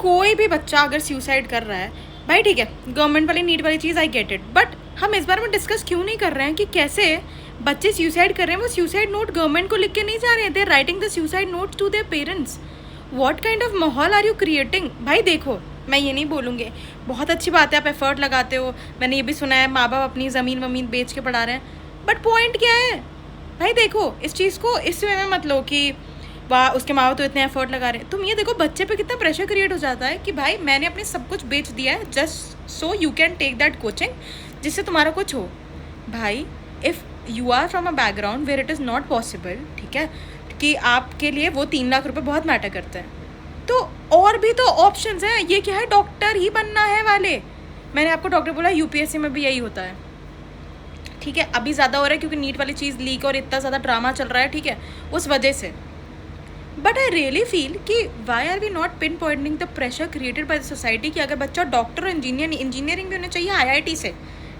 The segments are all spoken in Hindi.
कोई भी बच्चा अगर सुसाइड कर रहा है भाई ठीक है, गवर्नमेंट वाली नीट वाली चीज़ आई गेट इट, बट हम इस बारे में डिस्कस क्यों नहीं कर रहे हैं कि कैसे बच्चे सुसाइड कर रहे हैं? वो सुसाइड नोट गवर्नमेंट को लिख के नहीं जा रहे हैं, they are writing the suicide note to their parents. What kind of माहौल आर यू क्रिएटिंग? भाई देखो, मैं ये नहीं बोलूँगी, बहुत अच्छी बात है आप एफर्ट लगाते हो, मैंने ये भी सुना है माँ बाप अपनी ज़मीन वमीन बेच के पढ़ा रहे हैं, बट पॉइंट क्या है भाई? देखो इस चीज़ को इस वे में मत लो कि वाह उसके माँ बाप तो इतने एफर्ट लगा रहे हैं। तुम ये देखो बच्चे पे कितना प्रेशर क्रिएट हो जाता है कि भाई मैंने अपने सब कुछ बेच दिया है just so you can take that coaching जिससे तुम्हारा कुछ हो। भाई if you are from a background where it is not possible, ठीक है, कि आपके लिए वो 3 लाख रुपए बहुत मैटर करते हैं, तो और भी तो ऑप्शंस हैं। ये क्या है, डॉक्टर ही बनना है वाले, मैंने आपको डॉक्टर बोला, यूपीएससी में भी यही होता है, ठीक है। अभी ज़्यादा हो रहा है क्योंकि नीट वाली चीज़ लीक और इतना ज़्यादा ड्रामा चल रहा है, ठीक है, उस वजह से। बट आई रियली फील कि why are we not pinpointing the pressure created by the society कि अगर बच्चा डॉक्टर और इंजीनियरिंग भी होना चाहिए आईआईटी से,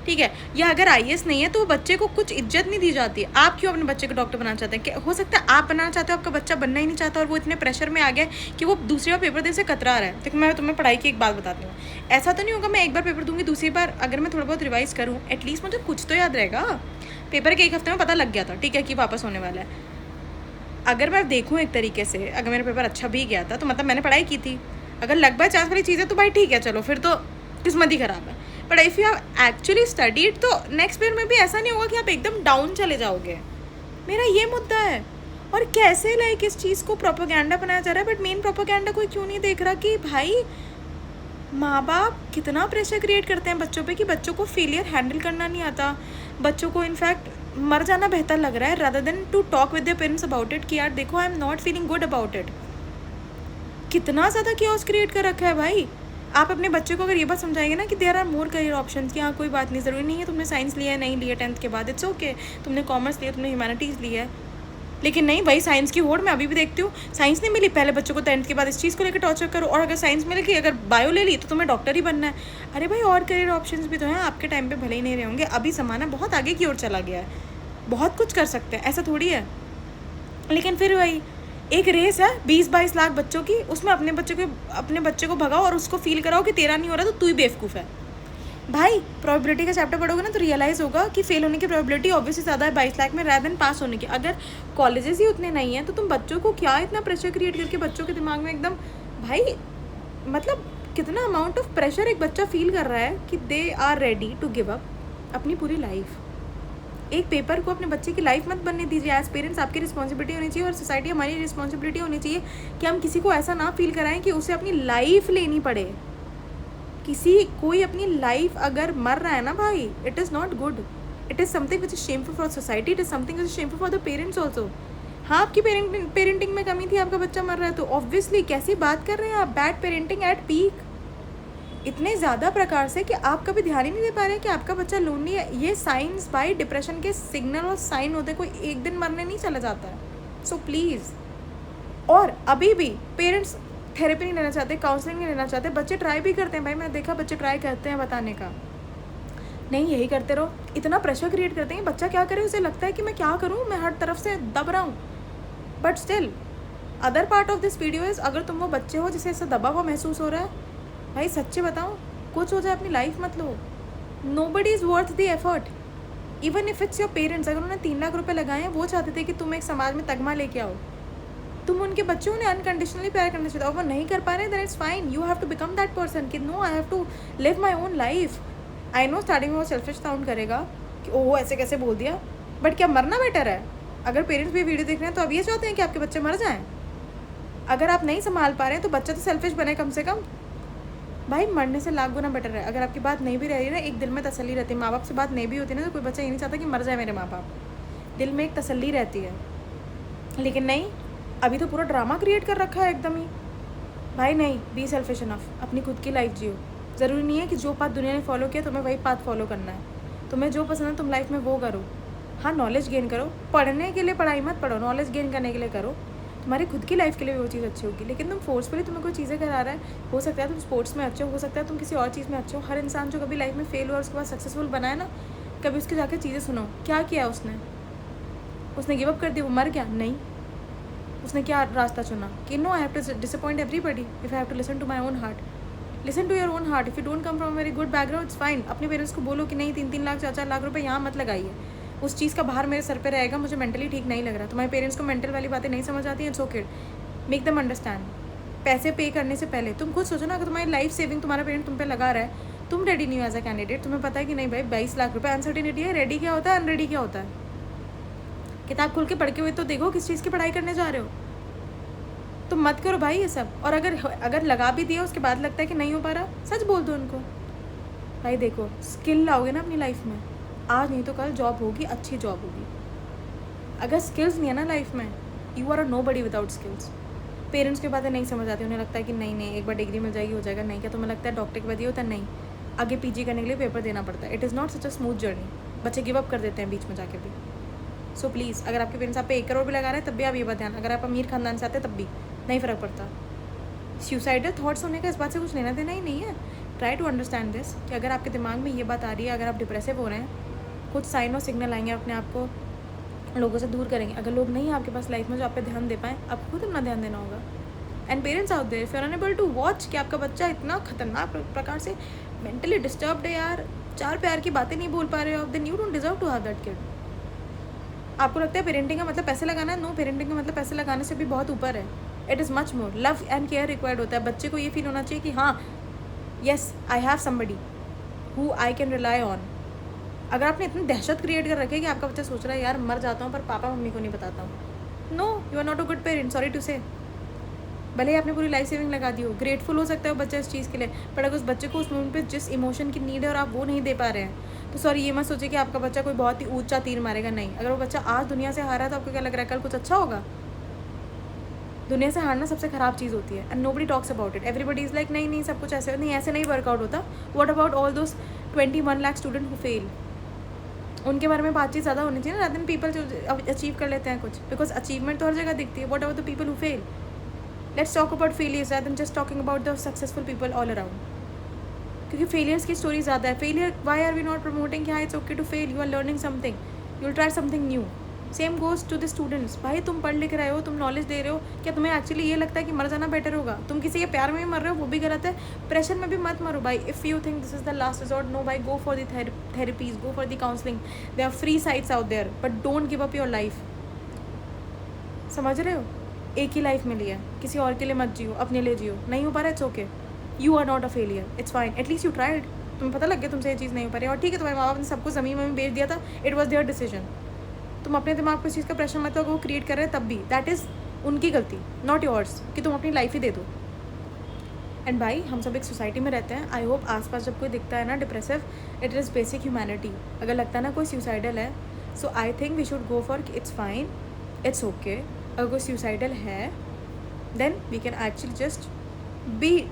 ठीक है, या अगर आईएएस नहीं है तो बच्चे को कुछ इज्जत नहीं दी जाती। आप क्यों अपने बच्चे को डॉक्टर बनाना चाहते हैं? क्या हो सकता है आप बनाना चाहते हो, आपका बच्चा बनना ही नहीं चाहता और वो इतने प्रेशर में आ गया कि वो दूसरी बार पेपर देने से कतरा रहा है? देखो मैं तुम्हें पढ़ाई की एक बात बताती हूँ, ऐसा तो नहीं होगा मैं एक बार पेपर दूंगी, दूसरी बार अगर मैं थोड़ा बहुत रिवाइज करूँ एटलीस्ट मुझे कुछ तो याद रहेगा। पेपर के 1 हफ्ते में पता लग गया था, ठीक है, कि वापस होने वाला है। अगर मैं देखूँ एक तरीके से, अगर मेरा पेपर अच्छा भी गया था तो मतलब मैंने पढ़ाई की थी। अगर लग बाय चांस वाली चीज़ है तो भाई ठीक है, चलो फिर तो किस्मत ही ख़राब है। But if you have actually studied तो नेक्स्ट पेपर में भी ऐसा नहीं होगा कि आप एकदम डाउन चले जाओगे। मेरा ये मुद्दा है। और कैसे लाइक इस चीज़ को प्रोपेगेंडा बनाया जा रहा है, बट मेन प्रोपेगेंडा कोई क्यों नहीं देख रहा कि भाई माँ बाप कितना प्रेशर क्रिएट करते हैं बच्चों पे कि बच्चों को फेलियर हैंडल करना नहीं आता, बच्चों को इनफैक्ट मर जाना बेहतर लग रहा है rather than to talk with their parents about it कि यार देखो I am not feeling good about it. कितना ज़्यादा क्योस क्रिएट कर रखा है भाई। आप अपने बच्चे को अगर ये बात समझाएंगे ना कि there are more career options, कि हाँ कोई बात नहीं, ज़रूरी नहीं है तुमने साइंस लिया है नहीं लिया 10th के बाद, इट्स ओके, तुमने कॉमर्स लिया, तुमने ह्यूमैनिटीज़ लिया है, लेकिन नहीं भाई साइंस की होड़ मैं अभी भी देखती हूँ, साइंस नहीं मिली पहले बच्चों को 10th के बाद इस चीज़ को लेकर टॉर्चर करो, और अगर साइंस मिल गई, अगर बायो ले ली तो तुम्हें डॉक्टर ही बनना है। अरे भाई और करियर ऑप्शंस भी तो हैं, आपके टाइम पे भले ही नहीं रहे होंगे, अभी ज़माना बहुत आगे की ओर चला गया है, बहुत कुछ कर सकते हैं, ऐसा थोड़ी है। लेकिन फिर वही एक रेस है 20-22 लाख बच्चों की, उसमें अपने बच्चे को भगाओ और उसको फील कराओ कि तेरा नहीं हो रहा तो तू ही बेवकूफ़ है। भाई प्रोबेबिलिटी का चैप्टर पढ़ोगे ना तो रियलाइज़ होगा कि फेल होने की प्रोबेबिलिटी ऑब्वियसली ज़्यादा है 22 लाख में रैदर देन पास होने की। अगर कॉलेजेस ही उतने नहीं हैं तो तुम बच्चों को क्या इतना प्रेशर क्रिएट करके बच्चों के दिमाग में एकदम, भाई मतलब कितना अमाउंट ऑफ प्रेशर एक बच्चा फील कर रहा है कि they are ready to give up अपनी पूरी लाइफ। एक पेपर को अपने बच्चे की लाइफ मत बनने दीजिए। एज पेरेंट्स आपकी रिस्पॉन्सिबिलिटी होनी चाहिए और सोसाइटी हमारी रिस्पॉन्सिबिलिटी होनी चाहिए कि हम किसी को ऐसा ना फील कराएं कि उसे अपनी लाइफ लेनी पड़े। कोई अपनी लाइफ अगर मर रहा है ना भाई, it is not good, it is something which is shameful for society, it is something which is shameful for the parents also. हाँ आपकी पेरेंटिंग में कमी थी, आपका बच्चा मर रहा है तो ऑब्वियसली कैसी बात कर रहे हैं आप, बैड पेरेंटिंग एट पीक, इतने ज़्यादा प्रकार से कि आप कभी ध्यान ही नहीं दे पा रहे हैं कि आपका बच्चा लोनली है। ये साइंस भाई डिप्रेशन के सिग्नल और साइन होते हैं, कोई एक दिन मरने नहीं चला जाता है। सो प्लीज़, और अभी भी पेरेंट्स थेरेपी नहीं लेना चाहते, काउंसलिंग नहीं लेना चाहते, बच्चे ट्राई भी करते हैं, भाई मैं देखा बच्चे ट्राई करते हैं बताने का, नहीं यही करते रहो, इतना प्रेशर क्रिएट करते हैं बच्चा क्या करे, उसे लगता है कि मैं क्या करूँ, मैं हर तरफ से दब रहा हूँ। But still other part of this video is, अगर तुम वो बच्चे हो जिसे ऐसा दबा हुआ महसूस हो रहा है, भाई सच्चे बताओ कुछ हो जाए अपनी लाइफ मत लो। Nobody is worth the effort, even if it's your parents. अगर उन्होंने 3 लाख रुपए लगाए हैं, वो चाहते थे कि तुम एक समाज में तगमा लेके आओ, तुम उनके बच्चों ने अनकंडीशनली प्यार करना चाहिए, और वो नहीं कर पा रहे, then it's fine, you have to become that person कि no I have to live my own life. I know starting में वो सेल्फिश साउंड करेगा कि ओह ऐसे कैसे बोल दिया, बट क्या मरना बेटर है? अगर पेरेंट्स भी वीडियो देख रहे हैं तो अब ये चाहते हैं कि आपके बच्चे मर जाएं? अगर आप नहीं संभाल पा रहे हैं तो बच्चा तो सेल्फिश बने कम से कम। भाई मरने से लाख गुना बेटर है। अगर आपकी बात नहीं भी रह रही ना, एक दिल में तसल्ली रहती है, माँ बाप से बात नहीं भी होती ना तो कोई बच्चा ये नहीं चाहता कि मर जाए मेरे माँ बाप, दिल में एक तसल्ली रहती है। लेकिन नहीं, अभी तो पूरा ड्रामा क्रिएट कर रखा है एकदम ही। भाई नहीं, बी सेल्फिश इनफ, अपनी खुद की लाइफ जियो। ज़रूरी नहीं है कि जो पाथ दुनिया ने फॉलो किया तुम्हें वही पाथ फॉलो करना है, तुम्हें जो पसंद है तुम लाइफ में वो करो। हाँ नॉलेज गेन करो, पढ़ने के लिए पढ़ाई मत पढ़ो, नॉलेज गेन करने के लिए करो, तुम्हारी खुद की लाइफ के लिए भी वो चीज़ अच्छी होगी। लेकिन तुम फोर्सफुली तुम्हें कोई चीज़ें करा रहा है, हो सकता है तुम स्पोर्ट्स में अच्छे हो सकता है तुम किसी और चीज़ में अच्छे हो। हर इंसान जो कभी लाइफ में फेल हुआ और उसके बाद सक्सेसफुल बना है ना, कभी उसके जाकर चीज़ें सुनो, क्या किया उसने गिव अप कर दिया, वो मर गया? नहीं, उसने क्या रास्ता चुना कि no I have to disappoint everybody if I have to listen to my own heart. Listen to your own heart. If you don't come from very good background it's fine. अपने पेरेंट्स को बोलो कि नहीं 3-3 लाख 4-4 लाख रुपए यहाँ मत लगाइए. उस चीज़ का भार मेरे सर पे रहेगा, मुझे मेंटली ठीक नहीं लग रहा. तुम्हारे पेरेंट्स को मेंटल वाली बातें नहीं समझ आती हैं, it's okay. Make them understand. पैसे पे करने से पहले तुम खुद सोचो ना, अगर तुम्हारी लाइफ सेविंग तुम्हारा पेरेंट तुम पे लगा रहा है, तुम रेडी नहीं हो एज अ कैंडिडेट. तुम्हें पता है कि नहीं भाई 22 लाख रुपए अनसर्टिनिटी है. रेडी क्या होता है, अनरेडी क्या होता है. किताब खोल के पढ़ के हुए तो देखो किस चीज़ की पढ़ाई करने जा रहे हो. तो मत करो भाई ये सब. और अगर लगा भी दिया उसके बाद लगता है कि नहीं हो पा रहा, सच बोल दो उनको. भाई देखो, स्किल लाओगे ना अपनी लाइफ में, आज नहीं तो कल जॉब होगी, अच्छी जॉब होगी. अगर स्किल्स नहीं है ना लाइफ में, you are a nobody without skills. Parents की बातें नहीं समझ आती. उन्हें लगता है कि नहीं एक बार डिग्री मिल जाएगी हो जाएगा. नहीं, क्या तुम्हें लगता है डॉक्टर के बाद ये होता है? नहीं, आगे पीजी करने के लिए पेपर देना पड़ता है. It is not such a smooth journey. बच्चे गिव अप कर देते हैं बीच में जाके भी. सो प्लीज़, अगर आपके पेरेंट्स आप पे 1 करोड़ भी लगा रहे हैं तब भी आप ये बात ध्यान. अगर आप अमीर खानदान से आते तब भी नहीं फ़र्क पड़ता. सुसाइडल थॉट्स होने का इस बात से कुछ लेना देना ही नहीं है. ट्राई टू अंडरस्टैंड दिस कि अगर आपके दिमाग में ये बात आ रही है, अगर आप डिप्रेसिव हो रहे हैं, कुछ साइन और सिग्नल आएंगे, अपने आप को लोगों से दूर करेंगे. अगर लोग नहीं हैं आपके पास लाइफ में जो आप पे ध्यान दे पाएँ, आपको खुद अपना ध्यान देना होगा. And parents out there, if you are unable to watch कि आपका बच्चा इतना खतरनाक प्रकार से मेंटली डिस्टर्ब्ड है यार, 4 प्यार की बातें नहीं बोल पा रहे हो, then you don't deserve to have that kid. आपको लगता है पेरेंटिंग का मतलब पैसे लगाना है? नो, पेरेंटिंग का मतलब पैसे लगाने से भी बहुत ऊपर है. It is much more. Love and care required होता है. बच्चे को ये फील होना चाहिए कि हाँ, yes I have somebody who I can rely on. अगर आपने इतनी दहशत क्रिएट कर रखी है कि आपका बच्चा सोच रहा है यार मर जाता हूँ पर पापा मम्मी को नहीं बताता हूँ, no, you are not a good parent. Sorry to say. भले ही आपने पूरी लाइफ सेविंग लगा दी हो, ग्रेटफुल हो सकता है वो बच्चा इस चीज़ के लिए, पर अगर उस बच्चे को उस मोमेंट पे जिस इमोशन की नीड है और आप वो नहीं दे पा रहे हैं, तो सॉरी ये मत सोचिए कि आपका बच्चा कोई बहुत ही ऊंचा तीर मारेगा. नहीं, अगर वो बच्चा आज दुनिया से हारा है तो आपको क्या लग रहा है कल कुछ अच्छा होगा? दुनिया से हारना सबसे ख़राब चीज़ होती है. And nobody talks about it. Everybody is like नहीं सब कुछ ऐसे नहीं, ऐसे नहीं वर्कआउट होता. What about all those 21 lakh student who fail? उनके बारे में बातचीत ज़्यादा होनी चाहिए ना, रादर देन पीपल जो अचीव कर लेते हैं कुछ. बिकॉज अचीवमेंट तो हर जगह दिखती है. What about the people who fail? Let's talk about failures rather than just talking about the successful people all around. क्योंकि फेलियर्स की स्टोरी ज़्यादा है. Failure, why are we not promoting कि हाँ it's okay to fail, you are learning something, you will try something new. Same goes to the students. भाई तुम पढ़ लिख रहे हो, तुम नॉलेज दे रहे हो, क्या तुम्हें एक्चुअली ये लगता है कि मर जाना बेटर होगा? तुम किसी के प्यार में भी मर रहे हो, वो भी गलत है. प्रेशर में भी मत मरो भाई. If you think this is the last resort, no भाई, go for the therapies, go for the counselling. They are free sites out there, but don't give up your life. समझ रहे हो? एक ही लाइफ मिली है, किसी और के लिए मत जियो, अपने लिए जियो. नहीं हो पा रहा, it's okay. You are not a failure, it's fine. At least you tried. तुम्हें पता लग गया तुमसे ये चीज़ नहीं हो पा रही. और ठीक है, तुम्हारे माँ बाप ने सबको ज़मीन में बेच दिया था, इट वॉज देयर डिसीजन. तुम अपने दिमाग पर इस चीज़ का प्रेशर मत लो, वो क्रिएट कर रहे हैं तब भी दैट इज़ उनकी गलती, नॉट योर्स, कि तुम अपनी लाइफ ही दे दो. एंड भाई हम सब एक सोसाइटी में रहते हैं. आई होप आसपास जब कोई दिखता है ना depressive, it is basic humanity. अगर लगता है ना कोई सुसाइडल है, so I think we should go for it's fine, it's okay. अगर कोई सुसाइडल है then we can actually just be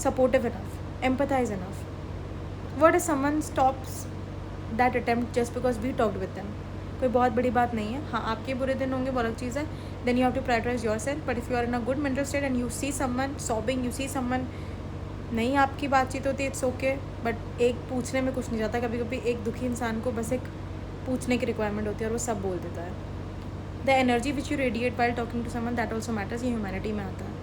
supportive enough, empathize enough. What if someone stops that attempt just because we talked with them? कोई बहुत बड़ी बात नहीं है. हाँ, आपके बुरे दिन होंगे, वो अलग चीज़ है. Then you have to prioritize yourself. But if you are in a good mental state and you see someone sobbing, you see someone नहीं आपकी बातचीत होती, it's okay. But एक पूछने में कुछ नहीं जाता. कभी कभी एक दुखी इंसान को बस एक पूछने की रिक्वायरमेंट होती है और वो सब बोल देता है. The energy which you radiate while talking to someone, that also matters. ये ह्यूमैनिटी में आता है.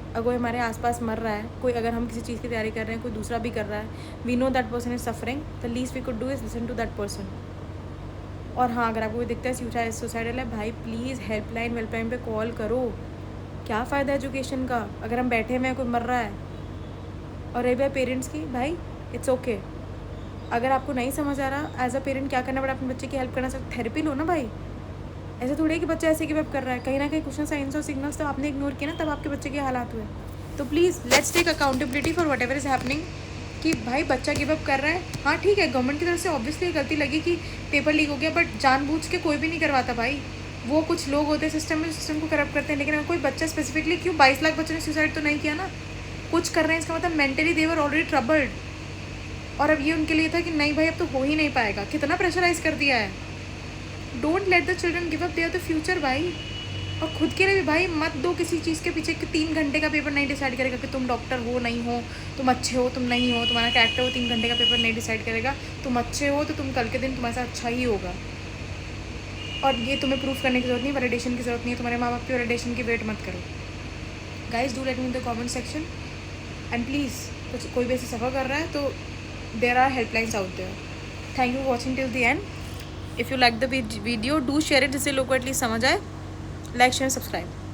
अगर कोई हमारे आसपास मर रहा है, कोई अगर हम किसी चीज़ की तैयारी कर रहे हैं, कोई दूसरा भी कर रहा है, we know that person is suffering, the least we could do is listen to that person. और हाँ, अगर आपको कोई दिखता है सुसाइडल है, भाई प्लीज़ हेल्पलाइन पे कॉल करो. क्या फ़ायदा एजुकेशन का अगर हम बैठे हुए हैं, कोई मर रहा है. और रही भाई पेरेंट्स की, भाई इट्स ओके. अगर आपको नहीं समझ आ रहा एज अ पेरेंट क्या करना पड़ा, अपने बच्चे की हेल्प करना सकते, थेरेपी लो ना भाई. ऐसे थोड़ी है कि बच्चा ऐसे गिव अप कर रहा है. कहीं ना कहीं कुछ ना साइंस और सिग्नल्स तो आपने इग्नोर किया ना, तब आपके बच्चे के हालात हुए. तो please let's take accountability for whatever is happening. कि भाई बच्चा गिव अप कर रहा है, हाँ ठीक है, गवर्नमेंट की तरफ से ऑब्वियसली गलती लगी कि पेपर लीक हो गया, बट जानबूझ के कोई भी नहीं करवाता भाई. वो कुछ लोग होते हैं सिस्टम को करप्ट करते हैं. लेकिन अगर कोई बच्चा स्पेसिफिकली, क्यों 22 लाख बच्चों ने सुसाइड तो नहीं किया ना, कुछ कर रहे हैं, इसका मतलब mentally they were already troubled. और अब ये उनके लिए था कि नहीं भाई अब तो हो ही नहीं पाएगा. कितना प्रेशराइज कर दिया है. Don't let the children give up, they are the future भाई. और खुद के लिए भी भाई मत दो किसी चीज़ के पीछे कि 3 घंटे का पेपर नहीं डिसाइड करेगा कि तुम डॉक्टर हो नहीं हो, तुम अच्छे हो तुम नहीं हो, तुम्हारा कैरेक्टर हो. 3 घंटे का पेपर नहीं डिसाइड करेगा. तुम अच्छे हो तो तुम कल के दिन तुम्हारे साथ अच्छा ही होगा. और ये तुम्हें प्रूफ करने की ज़रूरत नहीं, वैलिडेशन की ज़रूरत नहीं है, तुम्हारे माँ बाप की वैलिडेशन की वेट मत करो। Guys do let me in the comment section and please, कुछ कोई भी ऐसे सफ़र कर रहा है तो there are helplines out there. Thank you watching till the end. If you like the video do share it, जिससे लोग को एटलीस्ट समझ आए। Like share subscribe.